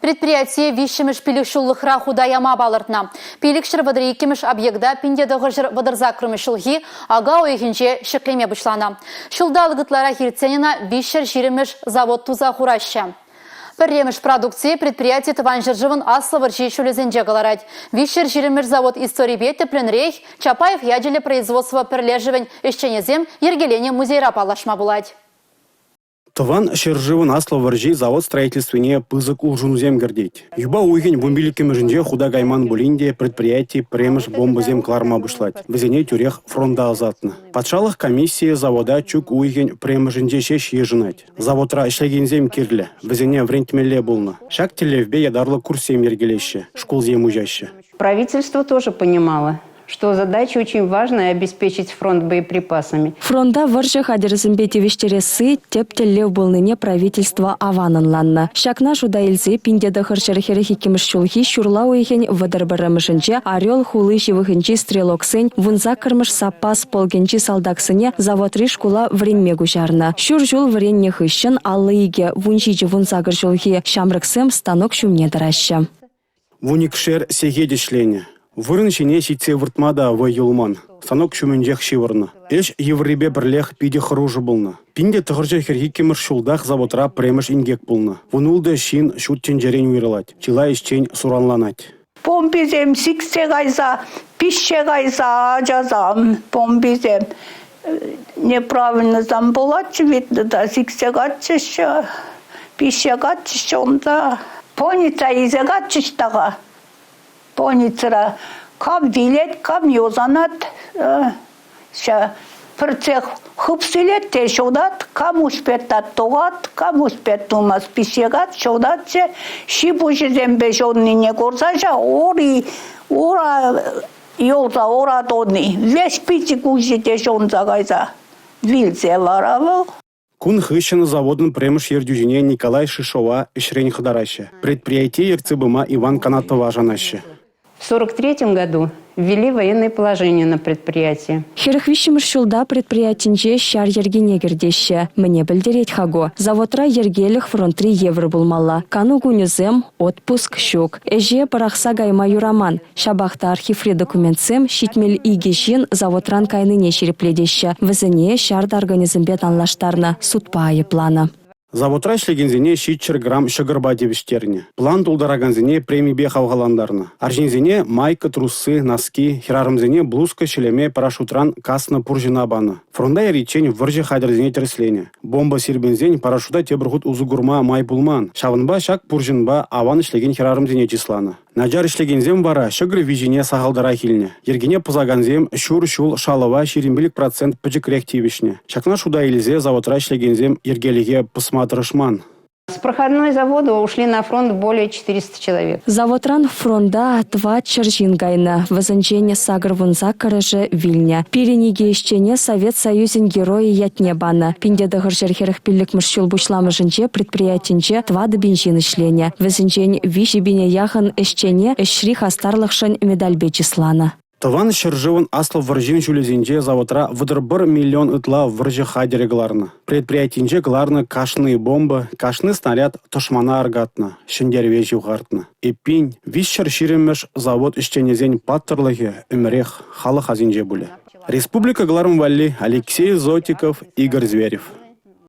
Предприятие вишемеш пиликшуллыхра худаяма балыртна. Пиликшір вадрейкемеш объекта пиндедығыр вадрзакрымы шылги ага ойхинче шеклеме бұшлана. Шылдалығытлара хирценина вишер жиремеш завод туза хураща. Пірремеш продукции предприятие тыван жыржывын аслывыр жейшулезенже галарать. Вишер жиремеш завод истории тепленрейх Чапаев яджеле производства перлежевень ещенезем ергелене музейра палашма булать. Тыван шержывын аслывыр жей завод строительственне пызык улжунузем гердеть. Юба уйген вумбиликемежинже худа гайман булинде предприятие премеш бомбазем кларма бушлать. Везене тюрех фронта азатны. Патшалық комиссия завода чук уйген премежинже шеш ежинать. Заводра ишлегензем кирле. Везене врентмелле булны. Шак телевбе ядарлы курсем ергелеще. Школзем ужаще. Правительство тоже понимало, что задача очень важная — обеспечить фронт боеприпасами. Фронта варжа хадерзымбете вещересы тептеллев болныне правительство аванынланна. Шакна шуда илзе пиндеда хыршархерехи кемшчулхи шурла уйхен вадарбарамышынче орел хулы живыхынчи стрелоксень вунза кырмыш сапас полгенчи салдаксыне заводри шкула вренме гужарна. Шуржул вренне хыщын аллыйге вунчичи вунза гыржулхи шамрыксем станок шумне дараща. Вуникшер сегедешлене. Вырын шене ситсе выртмада в юлман. Станок шуменжех шивырны. Эш евребе бірлех пиде хыружы болны. Пинде тұғыржа херхикемір шулдах заводра премеш ингек болны. Вунулда шин шуттен жерен уйрылать. Чила ишчен суранланать. Помбизем сиксе гайса, пище гайса ажазам. Помбизем неправильно замбулать, видно, да сиксе гатчища, пище гатчища, онда. Поница изе гатчищтага. Поницера кам вилет, кам йозанат, перцех хупсилет те шодат, кам успетат тогат, кам успет тумас писегат, шодатче, шибуши зембешонни не корсаша, ора йоза, ора додни, весь пити куши те шонза гайза, вилзе варавал. Кун хыщен заводын премеш ердюжине Николай Шишова ишрень хадараща. Предприятие ерцебыма Иван Канатова жанаща. В 1943 году ввели военное положение на предприятие. Херхвищемір шулда предприятинче шар ергене гердеще. Мне білдереть хаго. Заводра ергелих фронт 3 евро булмалла. Кану гунюзем, отпуск, щук. Эже парахса гайма юраман. Шабахта архивре документсем, щитмел игешин заводран кайныне черепледеще. Везене шарда организмбет анлаштарна. Судпае плана. Заводра шлегензене щитчер грамм шагырба девиштерне. План тулдараганзене премий бе хавгаландарна. Аржинзене майка, трусы, носки, херарымзене блузка, шелеме, парашютран, касна, пуржина бана. Фронда и речень выржи хадерзене тереслене. Бомба сирбензень, парашюта тебргут узугурма май булман. Шавынба шак пуржинба аван шлеген херарымзене числана. Наджар шлегензем бара шагры вижене сахалдара хильне. Ергене пузаганзем шур-шул шалова ширимбилик процент пыжыкрех тивишне. Шакна шуда илизе заводра шлегензем ергелиге пысматрышман. С проходной завода ушли на фронт более 400 человек. Заводран фронда два чержингайна. Возанчене сагр вунза караже Вильня. Перениге ищене Совет Союзен герои ятнебана. Пиндедагыр жерхерых пиллик мышчул бушламыжынче предприятинче два бензин ишлене. Возанчень виши бине яхан ищене ишри хастарлыхшын медальбе числана. Тыван шержывын аслов варжин шулезинче заводра выдыр 1 миллион ытла варжы хадере гларны. Предприятинче гларны кашны бомба, кашны снаряд тошмана аргатна, шендерве жугартны. Эпинь, вишчер ширемеш завод ишченезень паттырлыхе, өмрех, халы хазинже буле. Республика Гларм Валли, Алексей Зотиков, Игорь Зверев.